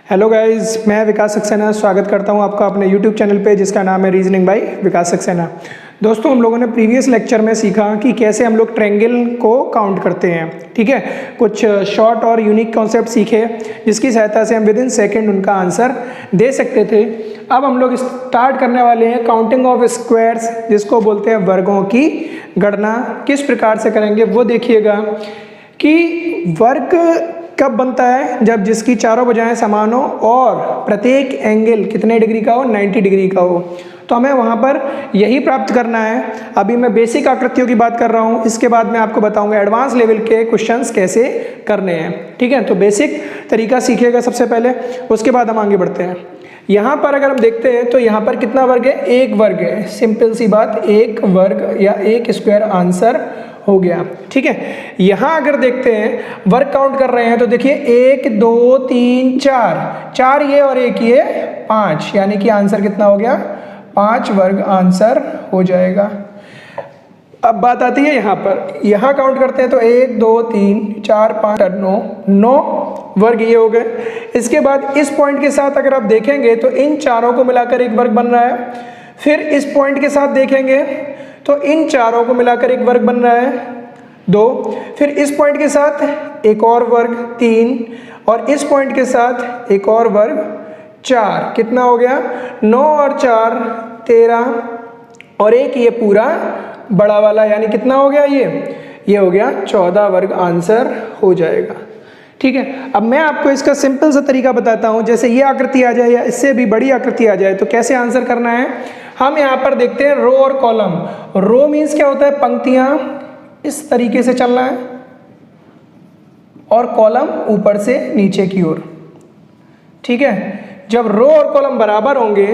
Hello guys, मैं विकास सक्सेना स्वागत करता हूं आपका अपने यूट्यूब चैनल पे जिसका नाम है रीजनिंग बाय विकास सक्सेना। दोस्तों, हम लोगों ने प्रीवियस लेक्चर में सीखा कि कैसे हम लोग ट्रायंगल को काउंट करते हैं। ठीक है, कुछ शॉर्ट और यूनिक कॉन्सेप्ट सीखे जिसकी सहायता से हम विद इन सेकेंड उनका आंसर दे सकते थे। अब हम लोग स्टार्ट करने वाले हैं काउंटिंग ऑफ स्क्वायर्स, जिसको बोलते हैं वर्गों की गणना। किस प्रकार से करेंगे वो देखिएगा कि वर्ग कब बनता है, जब जिसकी चारों भुजाएं समान हो और प्रत्येक एंगल कितने डिग्री का हो, 90 डिग्री का हो। तो हमें वहाँ पर यही प्राप्त करना है। अभी मैं बेसिक आकृतियों की बात कर रहा हूँ, इसके बाद मैं आपको बताऊंगा एडवांस लेवल के क्वेश्चंस कैसे करने हैं। ठीक है, तो बेसिक तरीका सीखिएगा सबसे पहले, उसके बाद हम आगे बढ़ते हैं। यहाँ पर अगर हम देखते हैं तो यहाँ पर कितना वर्ग है, एक वर्ग है। सिंपल सी बात, एक वर्ग या एक स्क्वायर आंसर हो गया। ठीक है, यहाँ अगर देखते हैं वर्ग काउंट कर रहे हैं तो देखिए 1 2 3 4, 4 ये और एक ये 5, यानी कि आंसर कितना हो गया, 5 वर्ग आंसर हो जाएगा। अब बात आती है यहाँ पर, यहाँ काउंट करते हैं तो 1 2 3 4 5 9, 9 वर्ग ये हो गए। इसके बाद इस पॉइंट के साथ अगर आप देखेंगे तो इन चारों को मिलाकर एक वर्ग बन रहा है। फिर इस पॉइंट के साथ देखेंगे तो इन चारों को मिलाकर एक वर्ग बन रहा है 2। फिर इस पॉइंट के साथ एक और वर्ग 3 और इस पॉइंट के साथ एक और वर्ग 4। कितना हो गया, 9 और 4 13 और एक ये पूरा बड़ा वाला, यानी कितना हो गया, ये हो गया 14 वर्ग आंसर हो जाएगा। ठीक है, अब मैं आपको इसका सिंपल सा तरीका बताता हूँ। जैसे ये आकृति आ जाए या इससे भी बड़ी आकृति आ जाए तो कैसे आंसर करना है। हम यहाँ पर देखते हैं रो और कॉलम। रो मीन्स क्या होता है, पंक्तियाँ इस तरीके से चलना है और कॉलम ऊपर से नीचे की ओर। ठीक है, जब रो और कॉलम बराबर होंगे,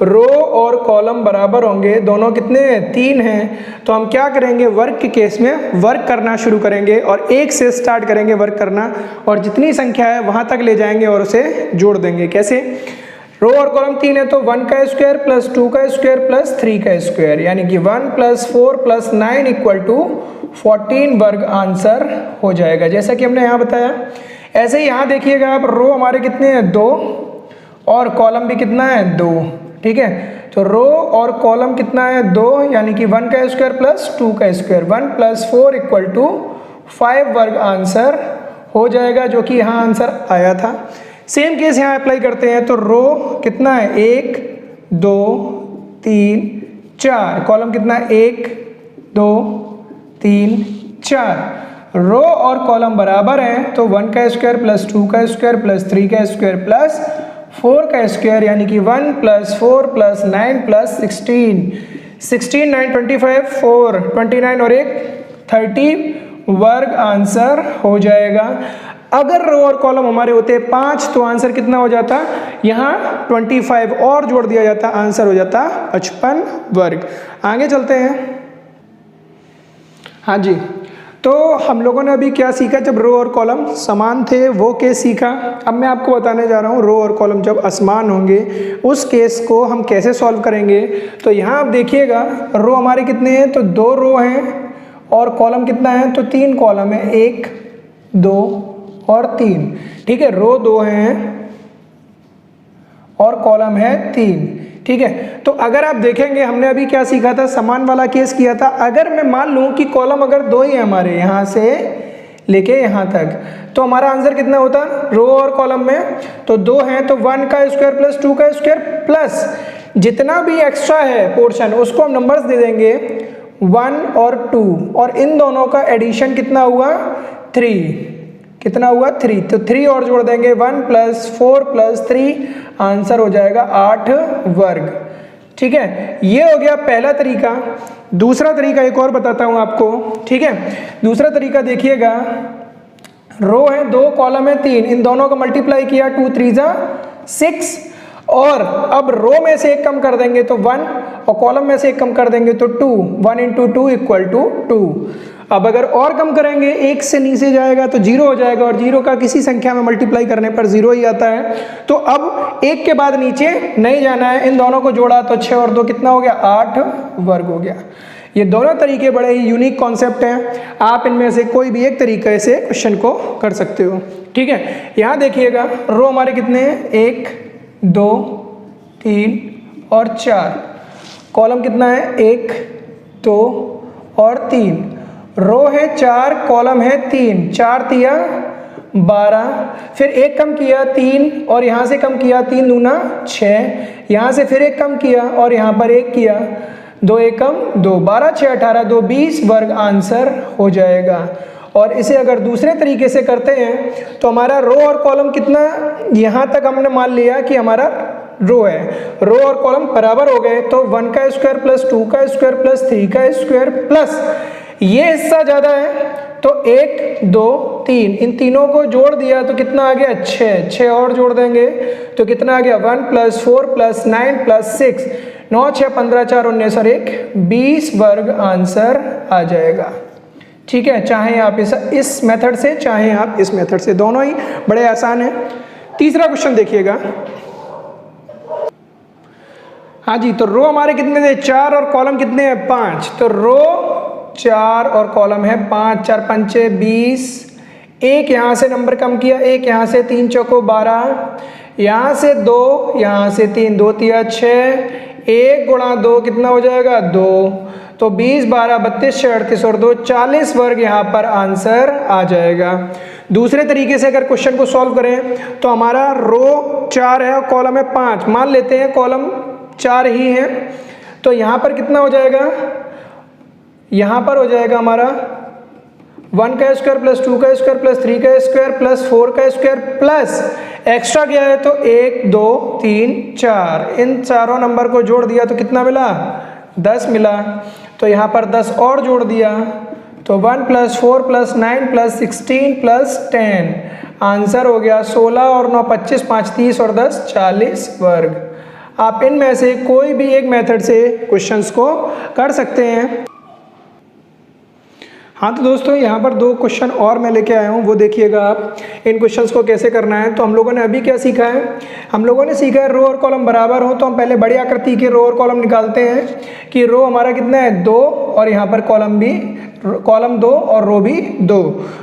रो और कॉलम बराबर होंगे, दोनों कितने हैं, 3 हैं, तो हम क्या करेंगे, वर्ग के केस में वर्क करना शुरू करेंगे और 1 से स्टार्ट करेंगे वर्क करना और जितनी संख्या है वहां तक ले जाएंगे और उसे जोड़ देंगे। कैसे, रो और कॉलम 3 है तो 1 का स्क्वायर प्लस 2 का स्क्वायर प्लस 3 का स्क्वायर, यानी कि 1 प्लस 4 प्लस 9 इक्वल टू 14 वर्ग आंसर हो जाएगा, जैसा कि हमने यहाँ बताया। ऐसे ही यहाँ देखिएगा आप, रो हमारे कितने हैं, 2 और कॉलम भी कितना है, 2। ठीक है, तो रो और कॉलम कितना है, 2, यानी कि 1 का स्क्वायर प्लस 2 का स्क्वायर, 1 प्लस 4 इक्वल टू 5 वर्ग आंसर हो जाएगा, जो कि यहाँ आंसर आया था। सेम केस यहाँ अप्लाई करते हैं तो रो कितना है, 1 2 3 4, कॉलम कितना है, 1 2 3 4। रो और कॉलम बराबर हैं तो 1 का स्क्वायर प्लस 2 का स्क्वायर प्लस 3 का स्क्वायर प्लस 4 का स्क्वायर, यानी कि 1 प्लस 4 प्लस 9 प्लस 16 9 25 4 29 और एक 30 वर्ग आंसर हो जाएगा। अगर रो और कॉलम हमारे होते 5 तो आंसर कितना हो जाता, यहाँ 25 और जोड़ दिया जाता, आंसर हो जाता 55 वर्ग। आगे चलते हैं। हाँ जी, तो हम लोगों ने अभी क्या सीखा, जब रो और कॉलम समान थे वो केस सीखा। अब मैं आपको बताने जा रहा हूँ रो और कॉलम जब असमान होंगे उस केस को हम कैसे सॉल्व करेंगे। तो यहाँ आप देखिएगा, रो हमारे कितने हैं, तो 2 रो हैं और कॉलम कितना है, तो 3 कॉलम है, 1 2 और 3। ठीक है, रो 2 हैं और कॉलम है 3। ठीक है, तो अगर आप देखेंगे हमने अभी क्या सीखा था, समान वाला केस किया था। अगर मैं मान लूं कि कॉलम अगर 2 ही है हमारे, यहाँ से लेके यहाँ तक, तो हमारा आंसर कितना होता, रो और कॉलम में तो 2 हैं तो 1 का स्क्वायर प्लस 2 का स्क्वायर प्लस जितना भी एक्स्ट्रा है पोर्शन उसको हम नंबर्स दे देंगे 1 और 2, और इन दोनों का एडिशन कितना हुआ, 3। कितना हुआ, 3, तो 3 और जोड़ देंगे, 1 प्लस 4 प्लस 3, आंसर हो जाएगा 8 वर्ग। ठीक है, ये हो गया पहला तरीका। दूसरा तरीका एक और बताता हूं आपको। ठीक है, दूसरा तरीका देखिएगा, रो है 2 कॉलम है 3, इन दोनों का मल्टीप्लाई किया, 2 3 जा 6, और अब रो में से एक कम कर देंगे तो 1 और कॉलम में से एक कम कर देंगे तो 2, 1 इंटू 2 इक्वल टू 2। अब अगर और कम करेंगे, 1 से नीचे जाएगा तो 0 हो जाएगा, और 0 का किसी संख्या में मल्टीप्लाई करने पर 0 ही आता है। तो अब 1 के बाद नीचे नहीं जाना है, इन दोनों को जोड़ा तो 6 और 2 कितना हो गया, 8 वर्ग हो गया। ये दोनों तरीके बड़े ही यूनिक कॉन्सेप्ट हैं, आप इनमें से कोई भी एक तरीके से क्वेश्चन को कर सकते हो। ठीक है। यहाँ देखिएगा रो हमारे कितने हैं, 1 2 3 और 4, कॉलम कितना है, 1 2 और 3, रो है 4 कॉलम है 3, 4 तिया 12, फिर एक कम किया 3 और यहाँ से कम किया 3 दूना 6, यहाँ से फिर एक कम किया और यहाँ पर एक किया, 2 एकम 2, 12 6 18, 2 20 वर्ग आंसर हो जाएगा। और इसे अगर दूसरे तरीके से करते हैं तो हमारा रो और कॉलम कितना, यहाँ तक हमने मान लिया कि हमारा रो है, रो और कॉलम बराबर हो गए, तो 1 का स्क्वायर प्लस 2 का स्क्वायर प्लस 3 का स्क्वायर प्लस ये हिस्सा ज़्यादा है तो 1 2 3, इन तीनों को जोड़ दिया तो कितना आ गया, 6, 6 और जोड़ देंगे तो कितना आ गया, 1 + 4 + 9 + 6, 9 6 15 4 19 और 1 20 वर्ग आंसर आ जाएगा। ठीक है, चाहे आप इस मेथड से चाहे आप इस मेथड से, दोनों ही बड़े आसान है। तीसरा क्वेश्चन देखिएगा। हाँ जी, तो रो हमारे कितने थे, 4 और कॉलम कितने हैं, 5, तो रो 4 और कॉलम है 5, 4 पंचे 20, एक यहाँ से नंबर कम किया, एक यहाँ से, 3 चौको 12, यहाँ से 2, यहाँ से 3, 2 तिया 6, 1 गुणा 2 कितना हो जाएगा, 2, तो 20 12 32 6 38 और 2 40 वर्ग यहाँ पर आंसर आ जाएगा। दूसरे तरीके से अगर क्वेश्चन को सॉल्व करें तो हमारा रो 4 है और कॉलम है 5, मान लेते हैं कॉलम 4 ही है, तो यहाँ पर कितना हो जाएगा, यहाँ पर हो जाएगा हमारा 1 का स्क्वायर प्लस 2 का स्क्वायर प्लस 3 का स्क्वायर प्लस 4 का स्क्वायर प्लस एक्स्ट्रा क्या है तो 1 2 3 4, इन चारों नंबर को जोड़ दिया तो कितना मिला, 10 मिला, तो यहाँ पर 10 और जोड़ दिया तो 1 + 4 + 9 + 16 + 10, आंसर हो गया 16 और 9 25, 5 30 और 10 40 वर्ग। आप इनमें से कोई भी एक मेथड से क्वेश्चंस को कर सकते हैं। हाँ तो दोस्तों यहाँ पर 2 क्वेश्चन और मैं लेके आया हूँ, वो देखिएगा आप इन क्वेश्चंस को कैसे करना है। तो हम लोगों ने अभी क्या सीखा है, हम लोगों ने सीखा है रो और कॉलम बराबर हो तो हम पहले बड़ी आकृति के रो और कॉलम निकालते हैं कि रो हमारा कितना है 2 और यहाँ पर कॉलम 2 और रो भी 2,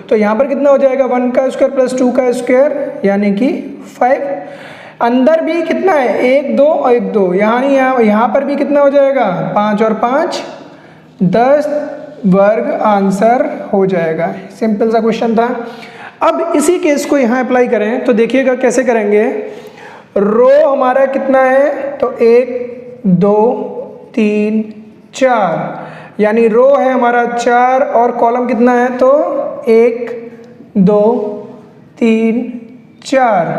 तो यहाँ पर कितना हो जाएगा 1 का स्क्वायर प्लस 2 का स्क्वायर यानी कि 5, अंदर भी कितना है 1 2 और 1 2, यहाँ पर भी कितना हो जाएगा 5 और 5 10 वर्ग आंसर हो जाएगा। सिंपल सा क्वेश्चन था। अब इसी केस को यहाँ अप्लाई करें तो देखिएगा कैसे करेंगे। रो हमारा कितना है तो 1 2 3 4, यानी रो है हमारा 4 और कॉलम कितना है तो 1 2 3 4,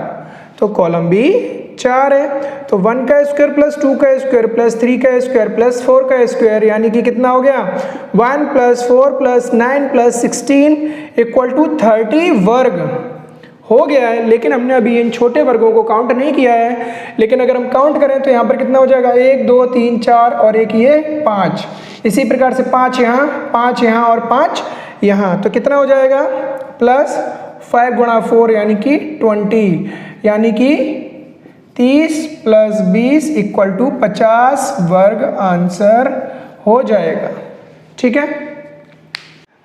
तो कॉलम भी 4 है, तो 1 का स्क्वायर प्लस 2 का स्क्वायर प्लस 3 का स्क्वायर प्लस 4 का स्क्वायर यानी कि कितना हो गया 1 + 4 + 9 + 16 = 30 वर्ग हो गया है। लेकिन हमने अभी इन छोटे वर्गों को काउंट नहीं किया है, लेकिन अगर हम काउंट करें तो यहाँ पर कितना हो जाएगा 1 2 3 4 और एक ये 5, इसी प्रकार से 5 यहाँ 5 यहाँ और 5 यहाँ, तो कितना हो जाएगा प्लस 5 × 4 यानी कि 20, यानी कि 30 + 20 = 50 वर्ग आंसर हो जाएगा। ठीक है,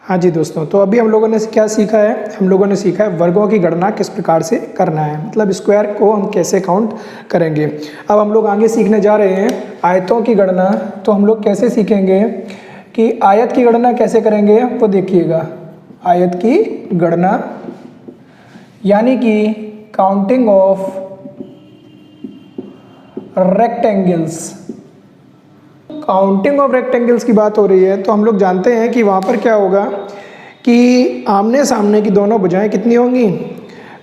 हाँ जी दोस्तों, तो अभी हम लोगों ने क्या सीखा है, हम लोगों ने सीखा है वर्गों की गणना किस प्रकार से करना है, मतलब स्क्वायर को हम कैसे काउंट करेंगे। अब हम लोग आगे सीखने जा रहे हैं आयतों की गणना। तो हम लोग कैसे सीखेंगे कि आयत की गणना कैसे करेंगे, वो देखिएगा। आयत की गणना यानी कि counting of rectangles, counting of rectangles की बात हो रही है। तो हम लोग जानते हैं कि वहाँ पर क्या होगा कि आमने सामने की दोनों भुजाएं कितनी होंगी,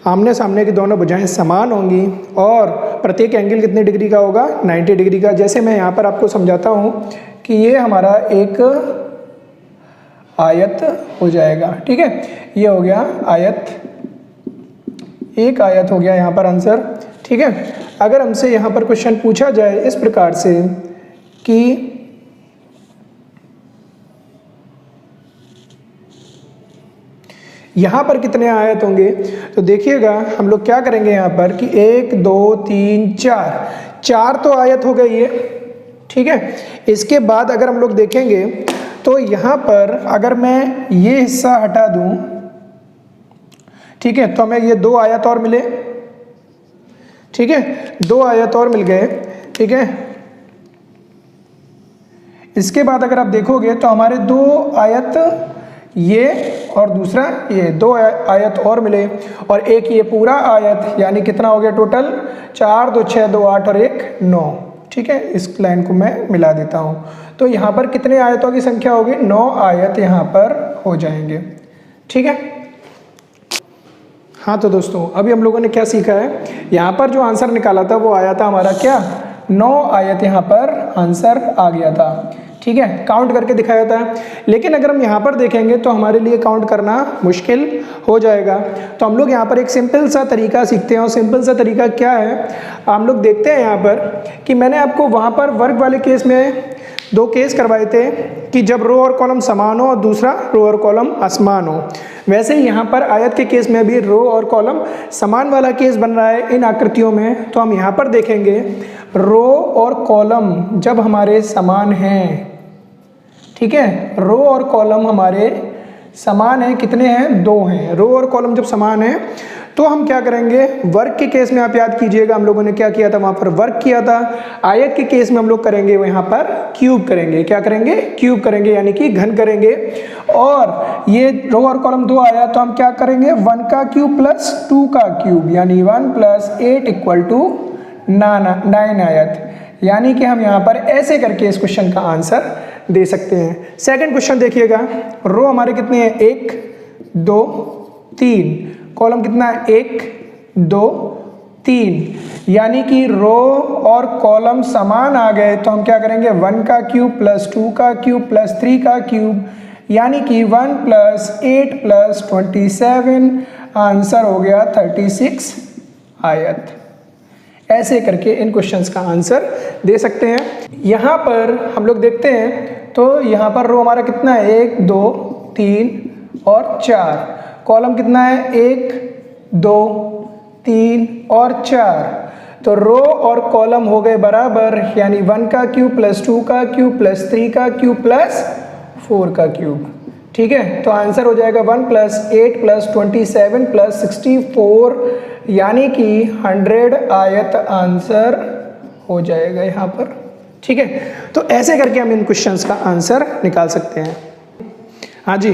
आमने सामने की दोनों भुजाएं समान होंगी और प्रत्येक एंगल कितने डिग्री का होगा 90 डिग्री का। जैसे मैं यहाँ पर आपको समझाता हूँ कि ये हमारा एक आयत हो जाएगा। ठीक है, ये हो गया आयत, एक आयत हो गया यहाँ पर आंसर। ठीक है, अगर हमसे यहाँ पर क्वेश्चन पूछा जाए इस प्रकार से कि यहाँ पर कितने आयत होंगे, तो देखिएगा हम लोग क्या करेंगे यहाँ पर कि 1 2 3 4 तो आयत हो गई है। ठीक है, इसके बाद अगर हम लोग देखेंगे तो यहाँ पर अगर मैं ये हिस्सा हटा दूँ, ठीक है, तो हमें ये 2 आयत और मिले, ठीक है, 2 आयत और मिल गए, ठीक है। इसके बाद अगर आप देखोगे तो हमारे 2 आयत ये और दूसरा ये 2 आयत और मिले, और एक ये पूरा आयत, यानी कितना हो गया टोटल 4 2 6 2 8 और 1 9, ठीक है। इस लाइन को मैं मिला देता हूँ, तो यहाँ पर कितने आयतों की संख्या होगी, 9 आयत यहाँ पर हो जाएंगे, ठीक है। हाँ तो दोस्तों अभी हम लोगों ने क्या सीखा है, यहाँ पर जो आंसर निकाला था वो आया था हमारा क्या, 9 आयत यहाँ पर आंसर आ गया था, ठीक है, काउंट करके दिखाया था। लेकिन अगर हम यहाँ पर देखेंगे तो हमारे लिए काउंट करना मुश्किल हो जाएगा, तो हम लोग यहाँ पर एक सिंपल सा तरीका सीखते हैं। और सिंपल सा तरीका क्या है, हम लोग देखते हैं यहाँ पर कि मैंने आपको वहाँ पर वर्ग वाले केस में 2 केस करवाए थे कि जब रो और कॉलम समान हो और दूसरा रो और कॉलम असमान हो। वैसे ही यहाँ पर आयत के केस में भी रो और कॉलम समान वाला केस बन रहा है इन आकृतियों में। तो हम यहाँ पर देखेंगे रो और कॉलम जब हमारे समान हैं, ठीक है, रो और कॉलम हमारे समान हैं, कितने हैं, 2 हैं। रो और कॉलम जब समान हैं तो हम क्या करेंगे, वर्ग के केस में आप याद कीजिएगा हम लोगों ने क्या किया था, वहाँ पर वर्ग किया था। आयत के केस में हम लोग करेंगे यहाँ पर क्यूब करेंगे, क्या करेंगे, क्यूब करेंगे, यानी कि घन करेंगे। और ये रो और कॉलम 2 आया तो हम क्या करेंगे, 1 का क्यूब प्लस 2 का क्यूब, यानी 1 + 8 = 9 आयत। यानी कि हम यहाँ पर ऐसे करके इस क्वेश्चन का आंसर दे सकते हैं। सेकंड क्वेश्चन देखिएगा, रो हमारे कितने हैं, 1 2 3, कॉलम कितना है, 1 2 3, यानी कि रो और कॉलम समान आ गए तो हम क्या करेंगे, 1 का क्यूब प्लस 2 का क्यूब प्लस 3 का क्यूब, यानी कि 1 + 8 + 27, आंसर हो गया 36 आयत। ऐसे करके इन क्वेश्चंस का आंसर दे सकते हैं। यहाँ पर हम लोग देखते हैं तो यहाँ पर रो हमारा कितना है, 1 2 3 और 4, कॉलम कितना है, 1 2 3 और 4, तो रो और कॉलम हो गए बराबर, यानी 1 का क्यूब प्लस 2 का क्यूब प्लस 3 का क्यूब प्लस 4 का क्यूब, ठीक है। तो आंसर हो जाएगा 1 + 8 + 27 + 64, यानी कि 100 आयत आंसर हो जाएगा यहाँ पर, ठीक है। तो ऐसे करके हम इन क्वेश्चंस का आंसर निकाल सकते हैं। हाँ जी,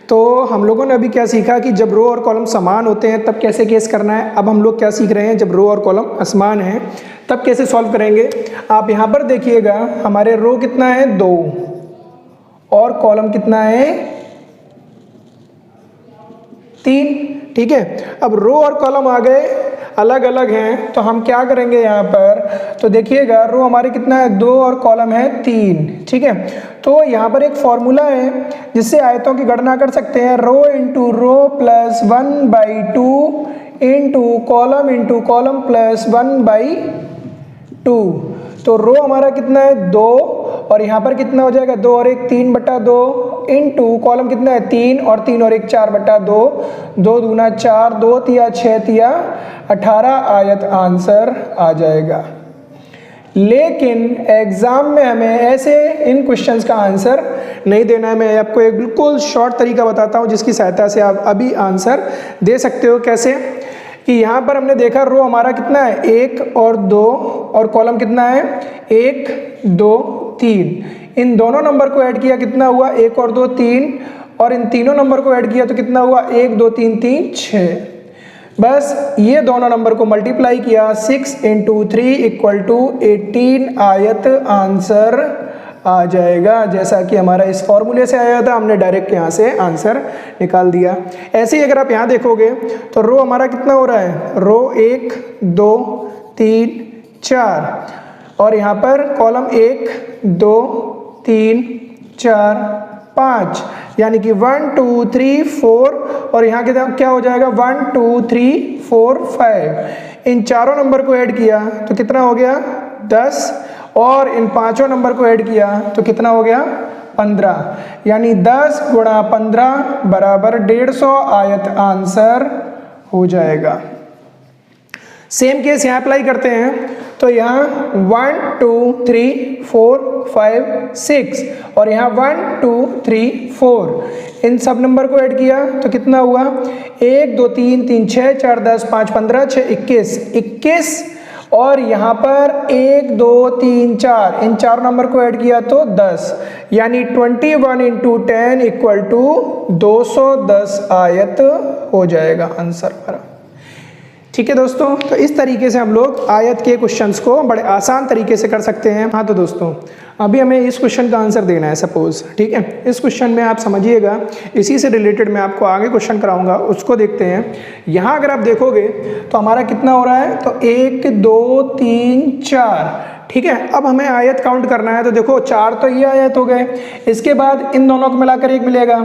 तो हम लोगों ने अभी क्या सीखा कि जब रो और कॉलम समान होते हैं तब कैसे केस करना है। अब हम लोग क्या सीख रहे हैं, जब रो और कॉलम असमान हैं तब कैसे सॉल्व करेंगे। आप यहाँ पर देखिएगा हमारे रो कितना है, 2 और कॉलम कितना है, 3, ठीक है। अब रो और कॉलम आ गए अलग अलग हैं तो हम क्या करेंगे यहाँ पर, तो देखिएगा रो हमारे कितना है, 2 और कॉलम है 3, ठीक है। तो यहाँ पर एक फॉर्मूला है जिससे आयतों की गणना कर सकते हैं, row into row plus 1/2 into column plus 1/2। तो रो हमारा कितना है, 2, और यहाँ पर कितना हो जाएगा, 2 और 1 3/2 इंटू कॉलम कितना है, 3 और 3 और 1 4/2, 2 दूना 4, 2 तिया 6 तिया 18 आयत आंसर आ जाएगा। लेकिन एग्जाम में हमें ऐसे इन क्वेश्चंस का आंसर नहीं देना है। मैं आपको एक बिल्कुल शॉर्ट तरीका बताता हूँ जिसकी सहायता से आप अभी आंसर दे सकते हो। कैसे कि यहाँ पर हमने देखा रो हमारा कितना है, 1 और 2, और कॉलम कितना है, 1 2 3। इन दोनों नंबर को ऐड किया कितना हुआ, 1 और 2 3, और इन तीनों नंबर को ऐड किया तो कितना हुआ, 1 2 3 3 6। बस ये दोनों नंबर को मल्टीप्लाई किया, 6 × 3 = 18 आयत आंसर आ जाएगा। जैसा कि हमारा इस फॉर्मूले से आया था, हमने डायरेक्ट यहाँ से आंसर निकाल दिया। ऐसे ही अगर आप यहाँ देखोगे तो रो हमारा कितना हो रहा है, रो 1 2 3 4, और यहाँ पर कॉलम 1 2 3 4 5, यानी कि 1 2 3 4, और यहाँ के क्या हो जाएगा, 1 2 3 4 5। इन चारों नंबर को ऐड किया तो कितना हो गया, 10, और इन पांचों नंबर को ऐड किया तो कितना हो गया, 15, यानी 10 × 15 = 150 आयत आंसर हो जाएगा। सेम केस यहाँ अप्लाई करते हैं तो यहाँ 1 2 3 4 5 6 और यहाँ 1 2 3 4 इन सब नंबर को ऐड किया तो कितना हुआ 1 2 3 3 6 4 10 5 15 6 21 और यहाँ पर 1 2 3 4 इन चार नंबर को ऐड किया तो 10 यानी 21 इंटू 10 इक्वल टू 210 आयत हो जाएगा आंसर हमारा। ठीक है दोस्तों, तो इस तरीके से हम लोग आयत के क्वेश्चंस को बड़े आसान तरीके से कर सकते हैं। हाँ तो दोस्तों अभी हमें इस क्वेश्चन का आंसर देना है सपोज, ठीक है। इस क्वेश्चन में आप समझिएगा, इसी से रिलेटेड मैं आपको आगे क्वेश्चन कराऊंगा, उसको देखते हैं। यहाँ अगर आप देखोगे तो हमारा कितना हो रहा है, तो 1 2 3 4, ठीक है। अब हमें आयत काउंट करना है, तो देखो 4 तो ये आयत हो गए, इसके बाद इन दोनों को मिलाकर 1 मिलेगा,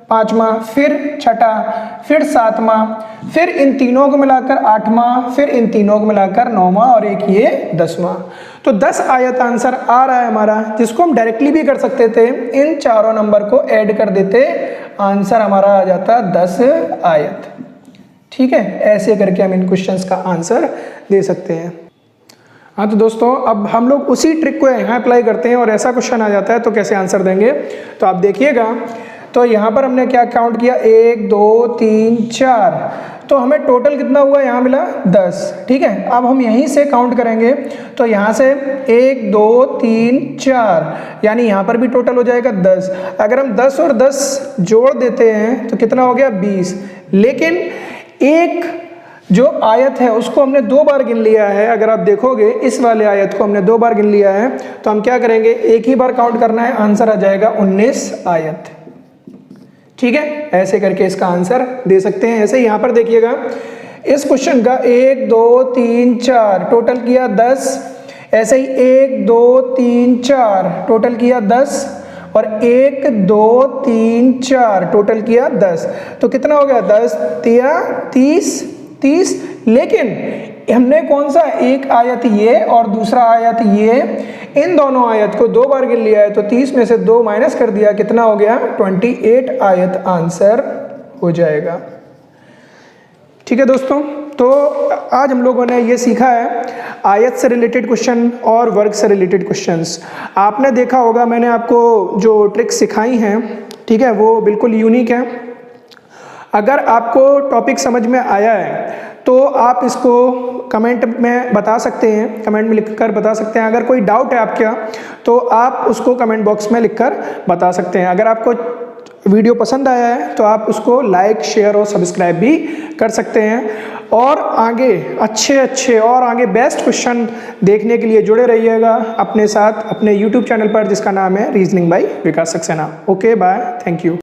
5वां, फिर 6ठा, फिर 7वां, फिर इन तीनों को मिलाकर 8वां, फिर इन तीनों को मिलाकर 9वां और एक ये 10वां। तो 10 आयत आंसर आ रहा है हमारा, जिसको हम डायरेक्टली भी कर सकते थे, इन चारों नंबर को ऐड कर देते, आंसर हमारा आ जाता 10 आयत। ठीक है, ऐसे करके हम इन क्वेश्चंस का आंसर दे सकते हैं। हाँ तो दोस्तों अब हम लोग उसी ट्रिक को यहाँ अप्लाई करते हैं और ऐसा क्वेश्चन आ जाता है तो कैसे आंसर देंगे, तो आप देखिएगा। तो यहाँ पर हमने क्या काउंट किया, 1 2 3 4, तो हमें टोटल कितना हुआ, यहाँ मिला 10। ठीक है, अब हम यहीं से काउंट करेंगे, तो यहाँ से 1 2 3 4, यानी यहाँ पर भी टोटल हो जाएगा 10। अगर हम 10 और 10 जोड़ देते हैं तो कितना हो गया, 20। लेकिन एक जो आयत है उसको हमने 2 बार गिन लिया है। अगर आप देखोगे इस वाले आयत को हमने 2 बार गिन लिया है, तो हम क्या करेंगे, एक ही बार काउंट करना है, आंसर आ जाएगा 19 आयत। ठीक है, ऐसे करके इसका आंसर दे सकते हैं। ऐसे यहाँ पर देखिएगा, इस क्वेश्चन का 1 2 3 4 टोटल किया 10, ऐसे ही 1 2 3 4 टोटल किया 10 और 1 2 3 4 टोटल किया 10, तो कितना हो गया, 10 तिया 30। लेकिन हमने कौन सा, एक आयत ये और दूसरा आयत ये, इन दोनों आयत को 2 बार गिन लिया है, तो 30 में से 2 माइनस कर दिया, कितना हो गया, 28 आयत आंसर हो जाएगा। ठीक है दोस्तों, तो आज हम लोगों ने ये सीखा है आयत से रिलेटेड क्वेश्चन और वर्ग से रिलेटेड क्वेश्चंस। आपने देखा होगा मैंने आपको जो ट्रिक्स सिखाई हैं, ठीक है, वो बिल्कुल यूनिक है। अगर आपको टॉपिक समझ में आया है तो आप इसको कमेंट में बता सकते हैं, कमेंट में लिखकर बता सकते हैं। अगर कोई डाउट है आपका तो आप उसको कमेंट बॉक्स में लिखकर बता सकते हैं। अगर आपको वीडियो पसंद आया है तो आप उसको लाइक शेयर और सब्सक्राइब भी कर सकते हैं। और आगे अच्छे और आगे बेस्ट क्वेश्चन देखने के लिए जुड़े रहिएगा अपने साथ अपने YouTube चैनल पर, जिसका नाम है reasoning by Vikas Saxena. Okay bye, thank you.